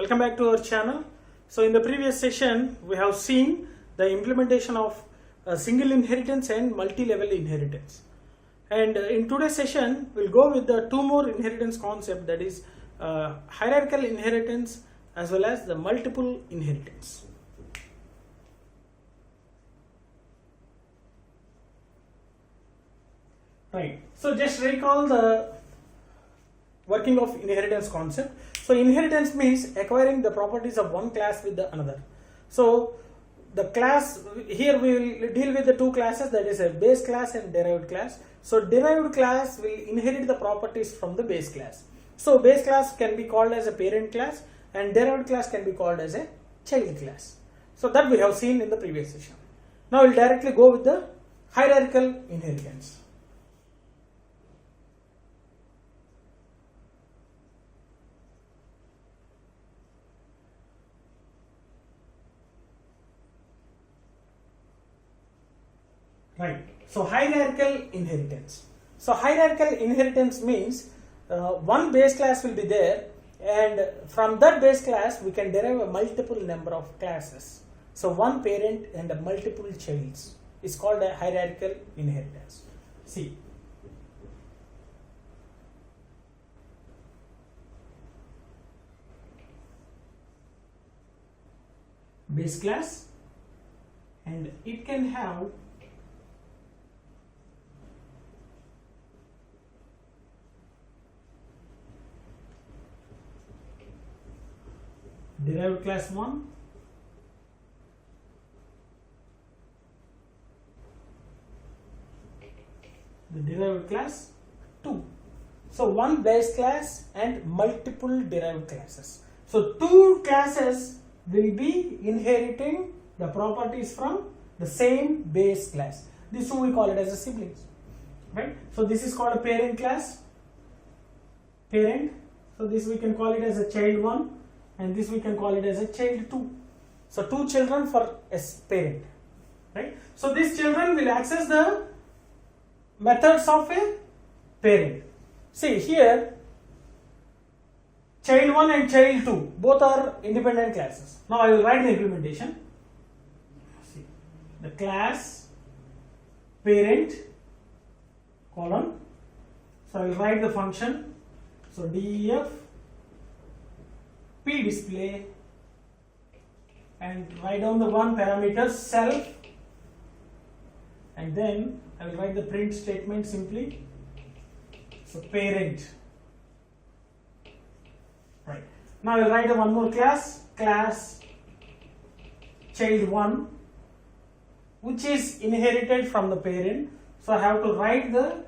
Welcome back to our channel. So in the previous session we have seen the implementation of single inheritance and multi-level inheritance, and in today's session we'll go with the two more inheritance concept, that is hierarchical inheritance as well as the multiple inheritance. Right, so just recall the working of inheritance concept. So inheritance means acquiring the properties of one class with the another. So the class, here we will deal with the two classes, that is a base class and derived class. So derived class will inherit the properties from the base class. So base class can be called as a parent class and derived class can be called as a child class. So that we have seen in the previous session. Now we'll directly go with the hierarchical inheritance. Right. So hierarchical inheritance. So hierarchical inheritance means one base class will be there, and from that base class we can derive a multiple number of classes. So one parent and a multiple childs is called a hierarchical inheritance. See. Base class, and it can have derived class 1, the derived class 2. So one base class and multiple derived classes. So two classes will be inheriting the properties from the same base class. This two we call it as a siblings, right? So this is called a parent class, parent. So this we can call it as a child 1. And this we can call it as a child 2. So two children for a parent, right? So these children will access the methods of a parent. See here, child 1 and child 2 both are independent classes. Now I will write the implementation. See, the class parent colon. So I will write the function. So def P display and write down the one parameter self, and then I will write the print statement simply. So parent. Right. Now I will write one more class child 1, which is inherited from the parent. So I have to write the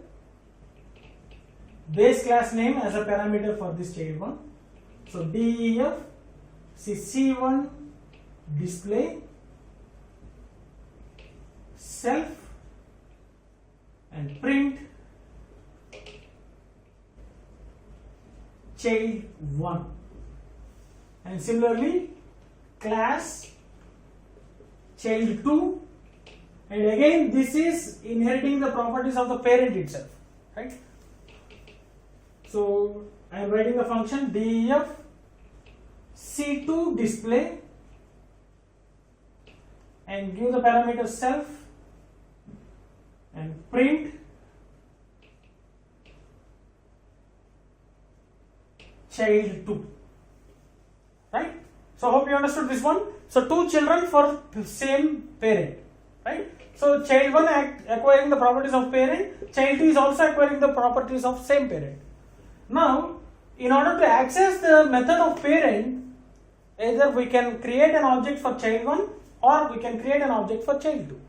base class name as a parameter for this child 1. So def C1 display self and print child 1, and similarly class child 2, and again this is inheriting the properties of the parent itself, right? So I am writing the function def C2 display and give the parameter self and print child 2, right? So hope you understood this one. So two children for same parent, right? So child 1 acquiring the properties of parent, child 2 is also acquiring the properties of same parent. Now in order to access the method of parent, either we can create an object for child 1 or we can create an object for child 2.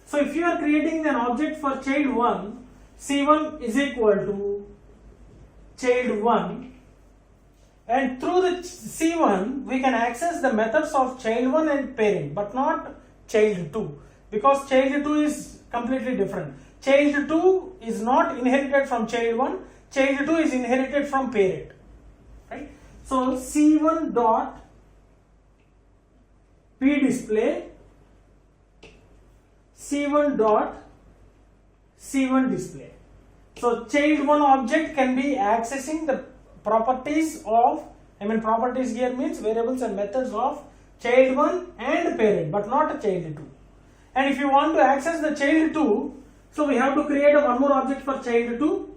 So if you are creating an object for child 1, C1 is equal to child 1, and through the C1 we can access the methods of child 1 and parent, but not child 2, because child 2 is completely different. Child 2 is not inherited from child 1, child 2 is inherited from parent, right? So C1 dot P display C1 dot C1 display. So child 1 object can be accessing the properties of I mean properties here means variables and methods of child 1 and parent, but not child 2. And if you want to access the child 2, so we have to create a one more object for child 2.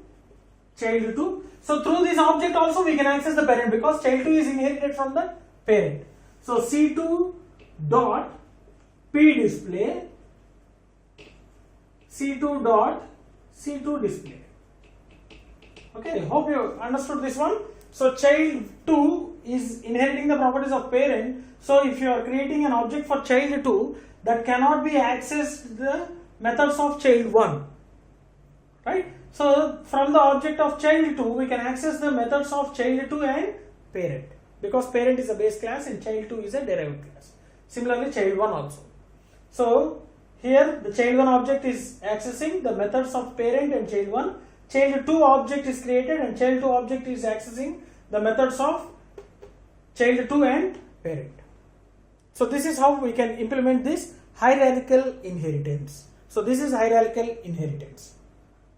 Child 2. So through this object also we can access the parent because child 2 is inherited from the parent. So C2 dot P display C2 dot C2 display. Okay, hope you understood this one. So child 2 is inheriting the properties of parent. So if you are creating an object for child 2, that cannot be accessed the methods of child 1. Right? So from the object of child 2, we can access the methods of child 2 and parent. Because parent is a base class and child 2 is a derived class. Similarly, child 1 also. So here the child 1 object is accessing the methods of parent and child 1. Child 2 object is created and child 2 object is accessing the methods of child 2 and parent. So this is how we can implement this hierarchical inheritance. So this is hierarchical inheritance.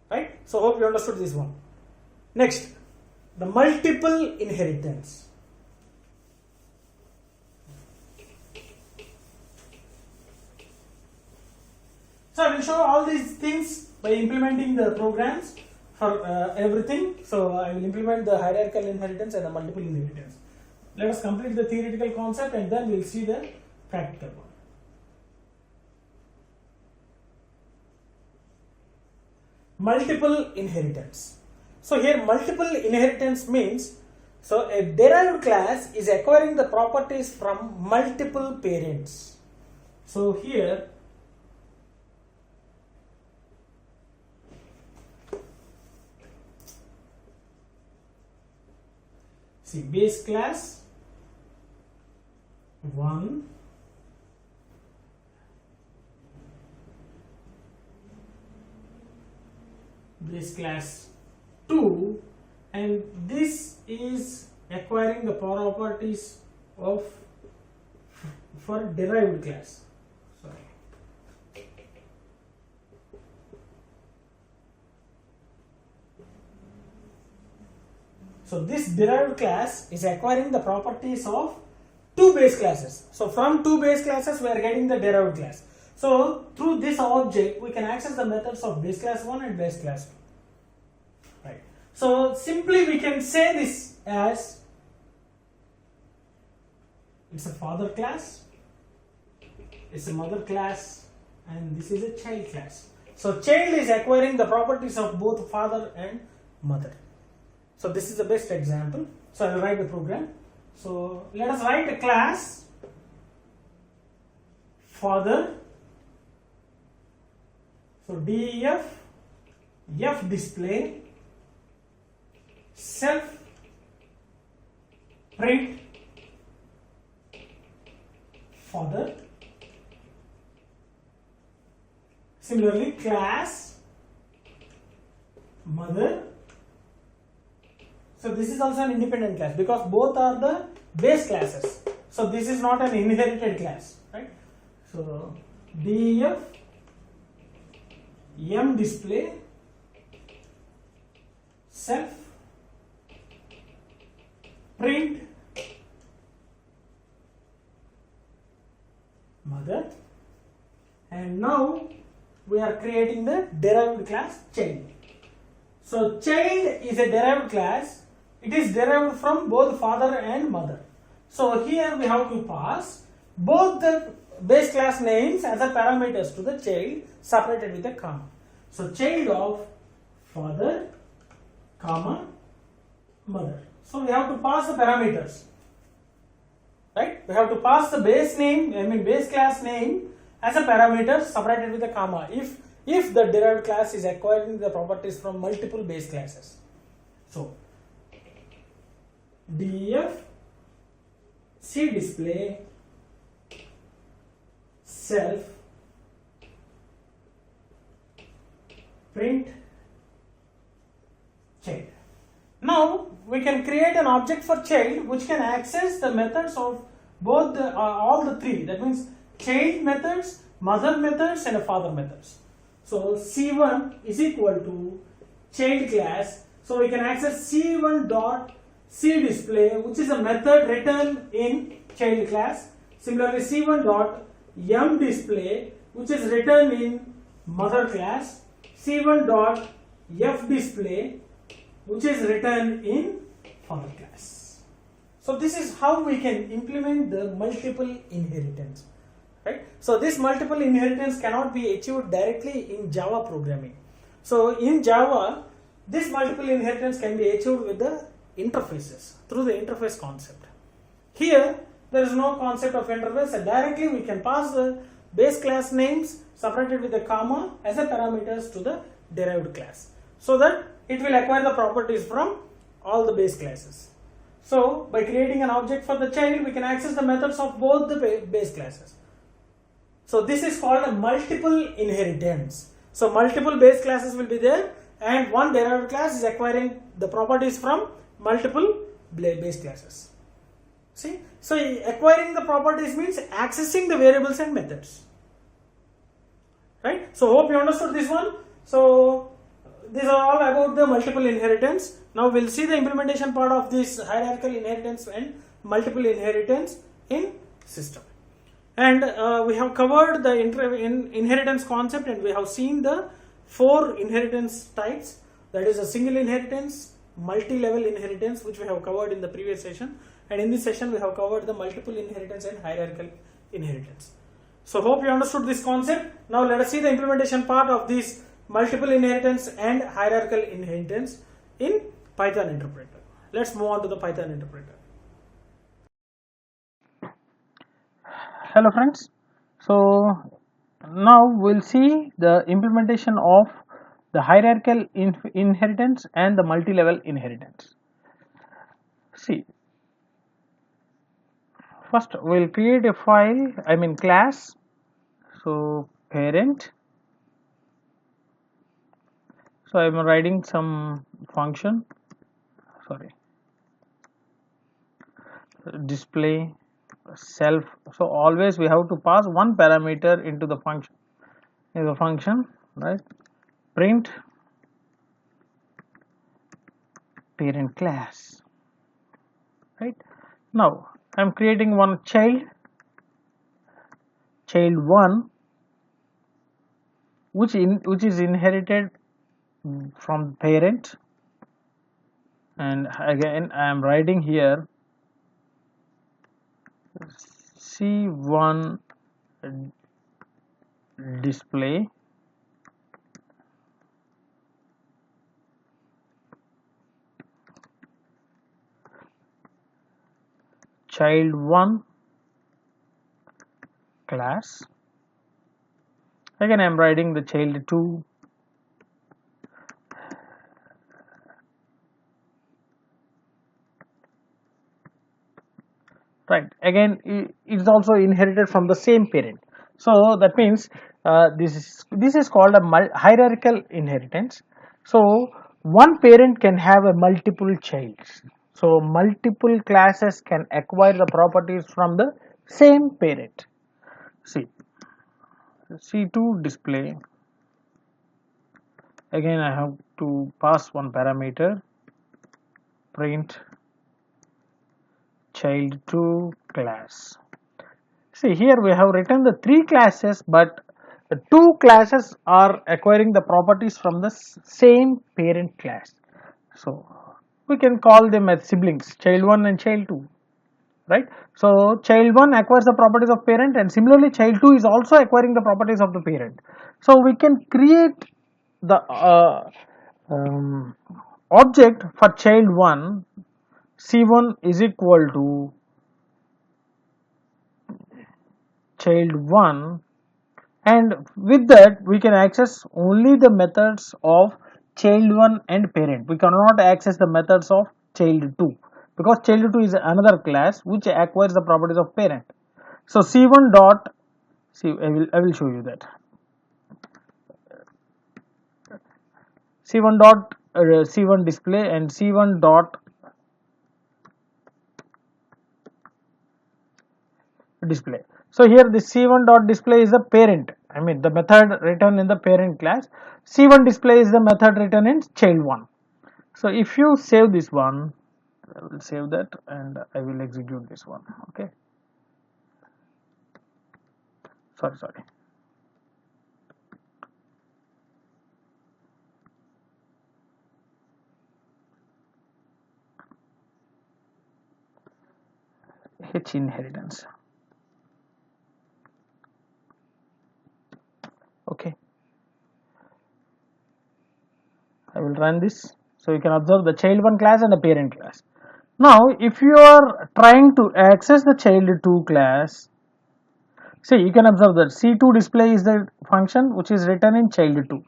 Right? So hope you understood this one. Next, the multiple inheritance. So I will show all these things by implementing the programs for everything. So I will implement the hierarchical inheritance and the multiple inheritance. Let us complete the theoretical concept and then we will see the practical one. Multiple inheritance. So here multiple inheritance means, so a derived class is acquiring the properties from multiple parents. So here see base class 1, base class 2, and this is acquiring the properties of for derived class. Sorry. So this derived class is acquiring the properties of two base classes. So from two base classes we are getting the derived class. So through this object we can access the methods of base class 1 and base class 2. Right. So simply we can say this as it's a father class, it's a mother class, and this is a child class. So child is acquiring the properties of both father and mother. So this is the best example. So I will write the program. So let us write a class father. So def f display self print father. Similarly, class mother. So this is also an independent class because both are the base classes. So this is not an inherited class, right? So def m display self print mother, and now we are creating the derived class child. So child is a derived class. It is derived from both father and mother. So here we have to pass both the base class names as a parameters to the child separated with a comma. So child of father, comma, mother. So we have to pass the parameters. Right? We have to pass the base name, base class name as a parameter separated with a comma if the derived class is acquiring the properties from multiple base classes. So def c display self print child. Now we can create an object for child which can access the methods of both the all the three. That means child methods, mother methods, and father methods. So C1 is equal to child class. So we can access C1 dot C display, which is a method written in child class. Similarly, C1 dot M display, which is written in mother class. C1 dot F display, which is written in father class. So this is how we can implement the multiple inheritance, right? So this multiple inheritance cannot be achieved directly in Java programming. So in Java, this multiple inheritance can be achieved with the interfaces, through the interface concept. Here there is no concept of interface, and directly we can pass the base class names separated with a comma as a parameters to the derived class, so that it will acquire the properties from all the base classes. So by creating an object for the child, we can access the methods of both the base classes. So this is called a multiple inheritance. So multiple base classes will be there, and one derived class is acquiring the properties from multiple base classes. See, so acquiring the properties means accessing the variables and methods, right? So hope you understood this one. So these are all about the multiple inheritance. Now we'll see the implementation part of this hierarchical inheritance and multiple inheritance in system. And we have covered the inheritance concept, and we have seen the 4 inheritance types, that is a single inheritance, multi-level inheritance, which we have covered in the previous session, and in this session we have covered the multiple inheritance and hierarchical inheritance. So hope you understood this concept. Now let us see the implementation part of this multiple inheritance and hierarchical inheritance in Python interpreter. Let's move on to the Python interpreter. Hello friends. So now we'll see the implementation of the hierarchical inheritance and the multi-level inheritance. See, first we'll create a file, class. So parent. So I'm writing some function, display self. So always we have to pass one parameter into the function, right? Print parent class, right? Now I'm creating one child 1, which is inherited from parent, and again I am writing here C1 display child 1 class. Again I am writing the child 2 right. Again it's also inherited from the same parent. So that means this is called a hierarchical inheritance. So one parent can have a multiple childs. So multiple classes can acquire the properties from the same parent. See, C2 display. Again I have to pass one parameter, print child 2 class. See, here we have written the 3 classes, but the 2 classes are acquiring the properties from the same parent class. So we can call them as siblings, child 1 and child 2, right? So child 1 acquires the properties of parent, and similarly child 2 is also acquiring the properties of the parent. So we can create the object for child 1. C1 is equal to child 1, and with that we can access only the methods of child 1 and parent. We cannot access the methods of child 2 because child 2 is another class which acquires the properties of parent. So C1 dot, I will show you that. C1 dot C1 display and C1 dot display. So here the C1 dot display is the parent, the method written in the parent class. C1 display is the method written in child 1. So if you save this one, I will save that and I will execute this one. Okay, sorry. H inheritance. Okay, I will run this. So you can observe the child1 class and the parent class. Now if you are trying to access the child2 class, see, you can observe that C2 display is the function which is written in child2.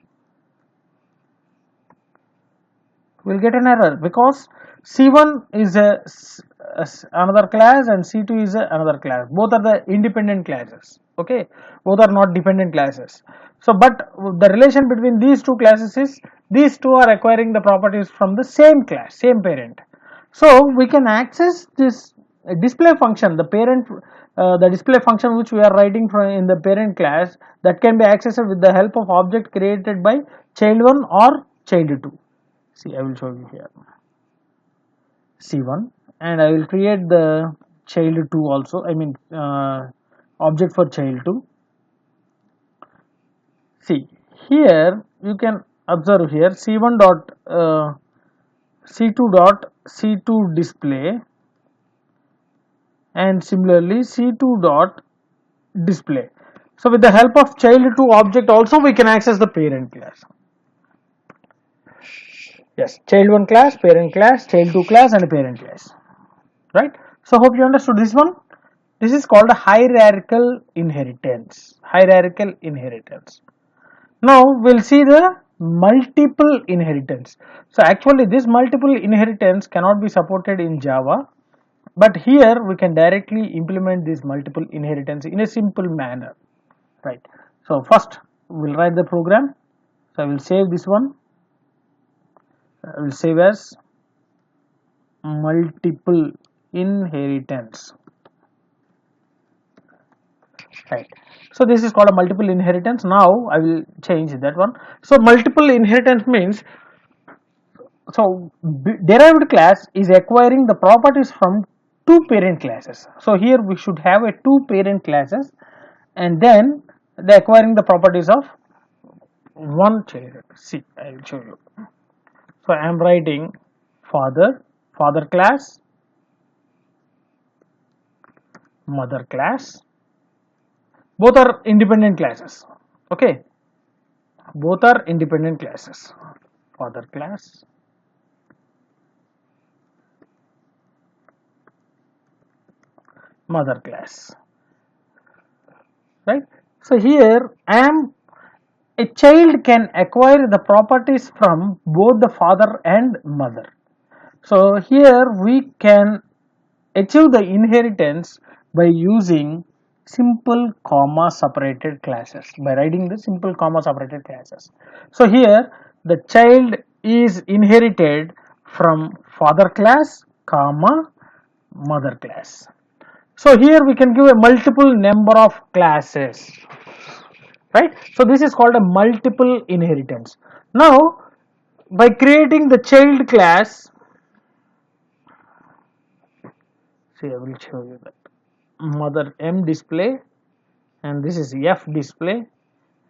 We'll get an error because C1 is another class and C2 is another class. Both are the independent classes. Okay, both are not dependent classes. So, but the relation between these two classes is these two are acquiring the properties from the same class, same parent. So, we can access this display function, the parent, the display function which we are writing from in the parent class, that can be accessed with the help of object created by child1 or child2. See, I will show you here C1 and I will create the child2 also, I mean object for child2. See, here you can observe here C1 dot C2 dot C2 display and similarly C2 dot display. So with the help of child2 object also we can access the parent class. Yes, child1 class, parent class, child2 class and parent class, right? So hope you understood this one. This is called a hierarchical inheritance. Hierarchical inheritance. Now we'll see the multiple inheritance. So actually this multiple inheritance cannot be supported in Java, but here we can directly implement this multiple inheritance in a simple manner, right? So first we'll write the program. So I will save this one. I will save as multiple inheritance, right? So this is called a multiple inheritance. Now I will change that one. So multiple inheritance means, so derived class is acquiring the properties from two parent classes. So here we should have a two parent classes and then they acquiring the properties of one child. See, I will show you. So I am writing father class, mother class. Both are independent classes. Okay, both are independent classes. Father class, mother class, right? So here a child can acquire the properties from both the father and mother. So here we can achieve the inheritance by using simple comma separated classes, by writing the simple comma separated classes. So here the child is inherited from father class comma mother class. So here we can give a multiple number of classes, right? So this is called a multiple inheritance. Now by creating the child class, see, I will show you that mother M display and this is F display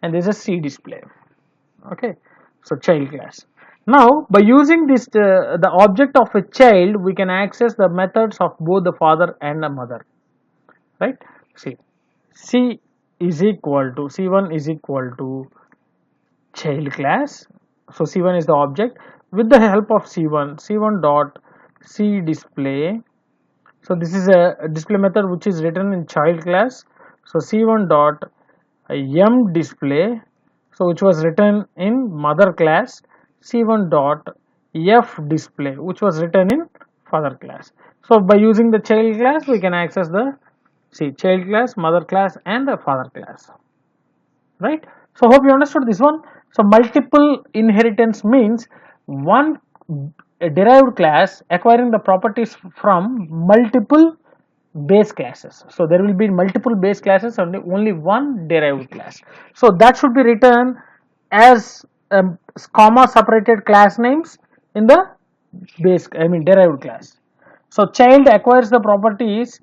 and this is C display. Okay, so child class. Now by using this the object of a child, we can access the methods of both the father and the mother, right? See, C is equal to C1 is equal to child class. So C1 is the object. With the help of C1 dot C display. So this is a display method which is written in child class. So C1 dot M display, so which was written in mother class. C1 dot F display, which was written in father class. So by using the child class, we can access the child class, mother class, and the father class. Right? So hope you understood this one. So multiple inheritance means one derived class acquiring the properties from multiple base classes. So there will be multiple base classes and only one derived class. So that should be written as comma separated class names in the derived class. So child acquires the properties,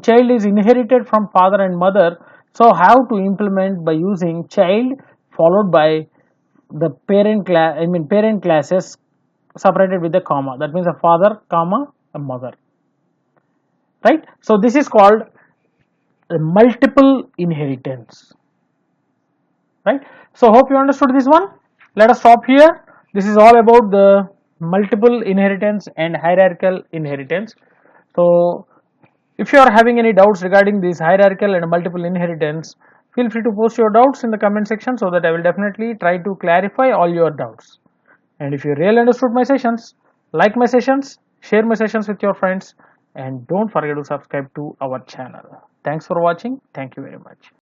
child is inherited from father and mother. So how to implement by using child followed by the parent class, parent classes separated with a comma. That means a father, comma, a mother. Right? So this is called a multiple inheritance. Right? So hope you understood this one. Let us stop here. This is all about the multiple inheritance and hierarchical inheritance. So if you are having any doubts regarding this hierarchical and multiple inheritance, feel free to post your doubts in the comment section so that I will definitely try to clarify all your doubts. And if you really understood my sessions, like my sessions, share my sessions with your friends, and don't forget to subscribe to our channel. Thanks for watching. Thank you very much.